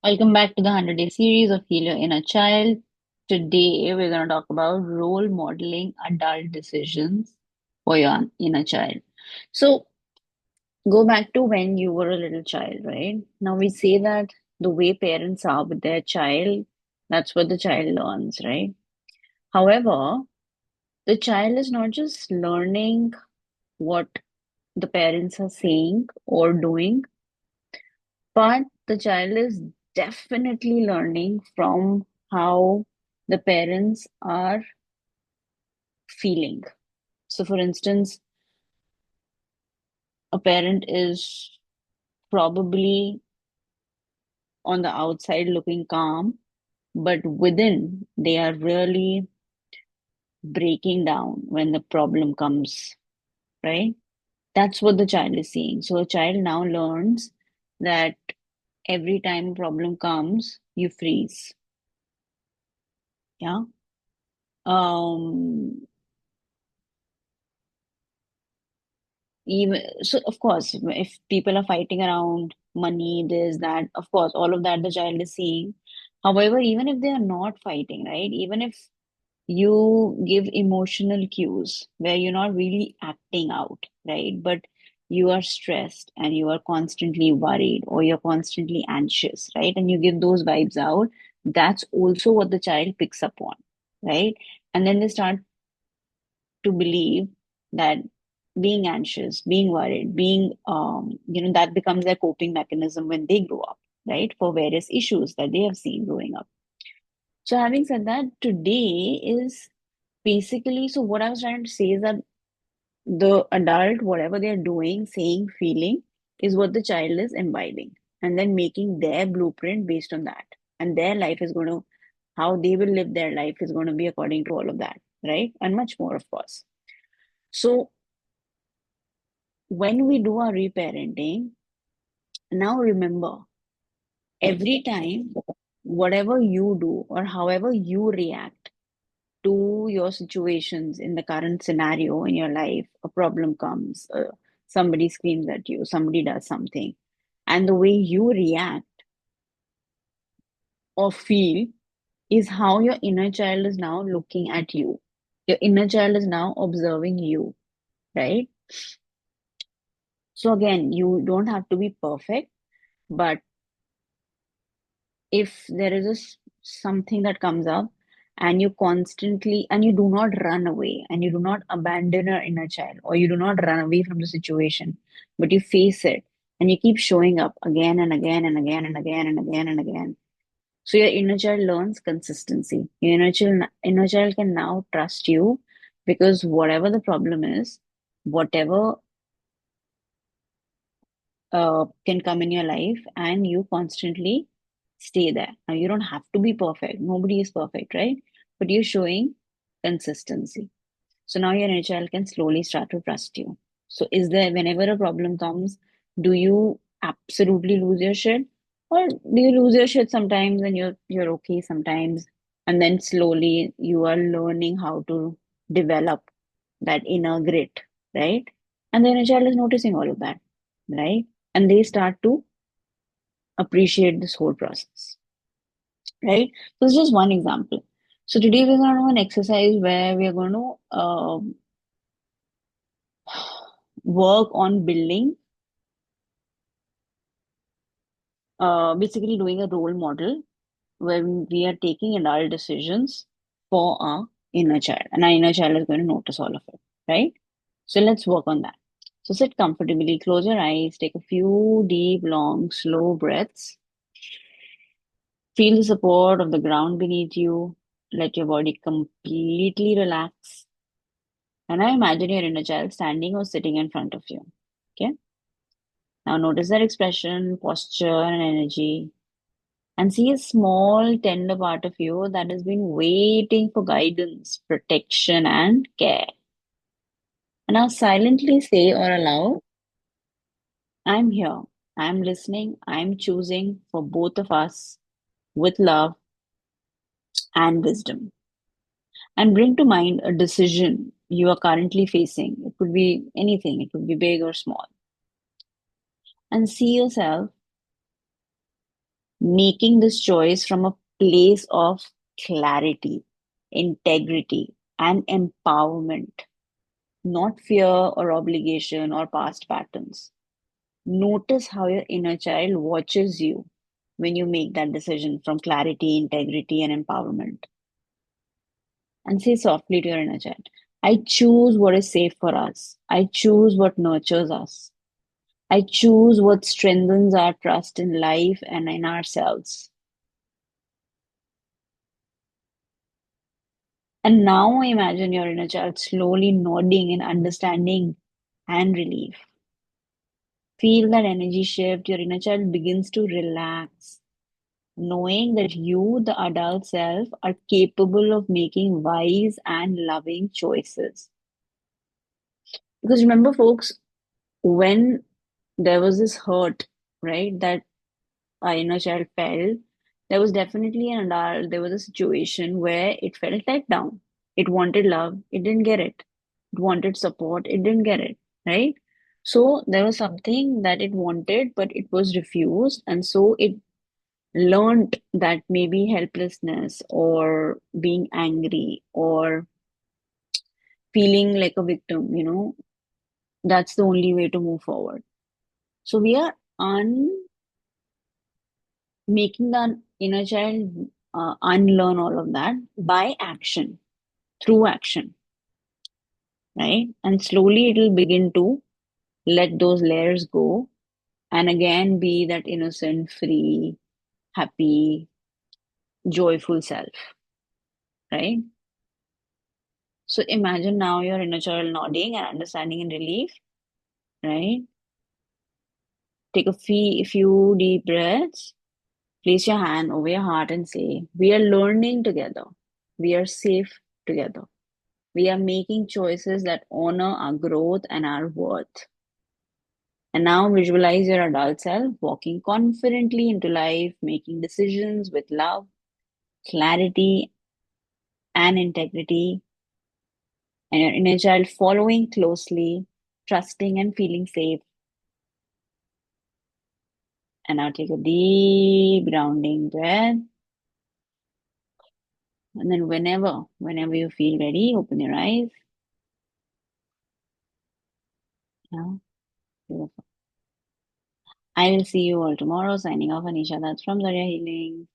Welcome back to the 100-Day series of Heal Your Inner Child. Today, we're going to talk about role modeling adult decisions for your inner child. So, go back to when you were a little child, right? Now, we say that the way parents are with their child, that's what the child learns, right? However, the child is not just learning what the parents are saying or doing, but the child is definitely learning from how the parents are feeling. So, for instance, a parent is probably on the outside looking calm, but within they are really breaking down when the problem comes, right? That's what the child is seeing. So, a child now learns that every time a problem comes, you freeze. Yeah. Um, Even so, of course, if people are fighting around money, this, that, of course, all of that the child is seeing. However, even if they are not fighting, right? Even if you give emotional cues where you're not really acting out, right? But you are stressed and you are constantly worried or you're constantly anxious, right? And you give those vibes out, that's also what the child picks up on, right? And then they start to believe that being anxious, being worried, that becomes their coping mechanism when they grow up, right? For various issues that they have seen growing up. So, having said that, today is basically, so what I was trying to say is that the adult, whatever they're doing, saying, feeling, is what the child is imbibing and then making their blueprint based on that. And their life is going to, how they will live their life is going to be according to all of that, right? And much more, of course. So, when we do our reparenting, now remember, every time, whatever you do or however you react to your situations in the current scenario in your life, a problem comes, somebody screams at you, somebody does something, and the way you react or feel is how your inner child is now looking at you. Your inner child is now observing you, right? So, again, you don't have to be perfect, but if there is something that comes up and you constantly and you do not run away and you do not abandon your inner child or you do not run away from the situation, but you face it and you keep showing up again and again and again and again and again and again, so your inner child learns consistency. Your inner child can now trust you, because whatever the problem is, whatever can come in your life, and you constantly stay there. Now, you don't have to be perfect. Nobody is perfect, right? But you're showing consistency. So now your inner child can slowly start to trust you. So is there, whenever a problem comes, do you absolutely lose your shit? Or do you lose your shit sometimes and you're okay sometimes? And then slowly you are learning how to develop that inner grit, right? And the inner child is noticing all of that, right? And they start to appreciate this whole process, right? So it's just one example. So today we're going to do an exercise where we are going to work on building, basically doing a role model when we are taking adult decisions for our inner child. And our inner child is going to notice all of it, right? So let's work on that. So sit comfortably, close your eyes, take a few deep, long, slow breaths. Feel the support of the ground beneath you. Let your body completely relax. And now imagine your inner child standing or sitting in front of you. Okay. Now notice their expression, posture, and energy. And see a small, tender part of you that has been waiting for guidance, protection, and care. And now silently say or aloud, I'm here. I'm listening. I'm choosing for both of us with love and wisdom. And bring to mind a decision you are currently facing. It could be anything, it could be big or small. And see yourself making this choice from a place of clarity, integrity, and empowerment, not fear or obligation or past patterns. Notice how your inner child watches you when you make that decision from clarity, integrity, and empowerment. And say softly to your inner child, I choose what is safe for us. I choose what nurtures us. I choose what strengthens our trust in life and in ourselves. And now imagine your inner child slowly nodding in understanding and relief. Feel that energy shift. Your inner child begins to relax, knowing that you, the adult self, are capable of making wise and loving choices. Because remember, folks, when there was this hurt, right, that our inner child felt, there was definitely an adult, there was a situation where it felt let down. It wanted love, it didn't get it. It wanted support, it didn't get it, right? So there was something that it wanted, but it was refused. And so it learned that maybe helplessness or being angry or feeling like a victim, that's the only way to move forward. So we are making the inner child unlearn all of that by action, through action, right? And slowly it will begin to let those layers go and again be that innocent, free, happy, joyful self, right? So imagine now your inner child nodding and understanding and relief, right? Take a few deep breaths. Place your hand over your heart and say, we are learning together. We are safe together. We are making choices that honor our growth and our worth. And now visualize your adult self walking confidently into life, making decisions with love, clarity, and integrity, and your inner child following closely, trusting and feeling safe. And now take a deep grounding breath. And then whenever you feel ready, open your eyes. Yeah, beautiful. I will see you all tomorrow. Signing off, Anisha. That's from Zarya Healing.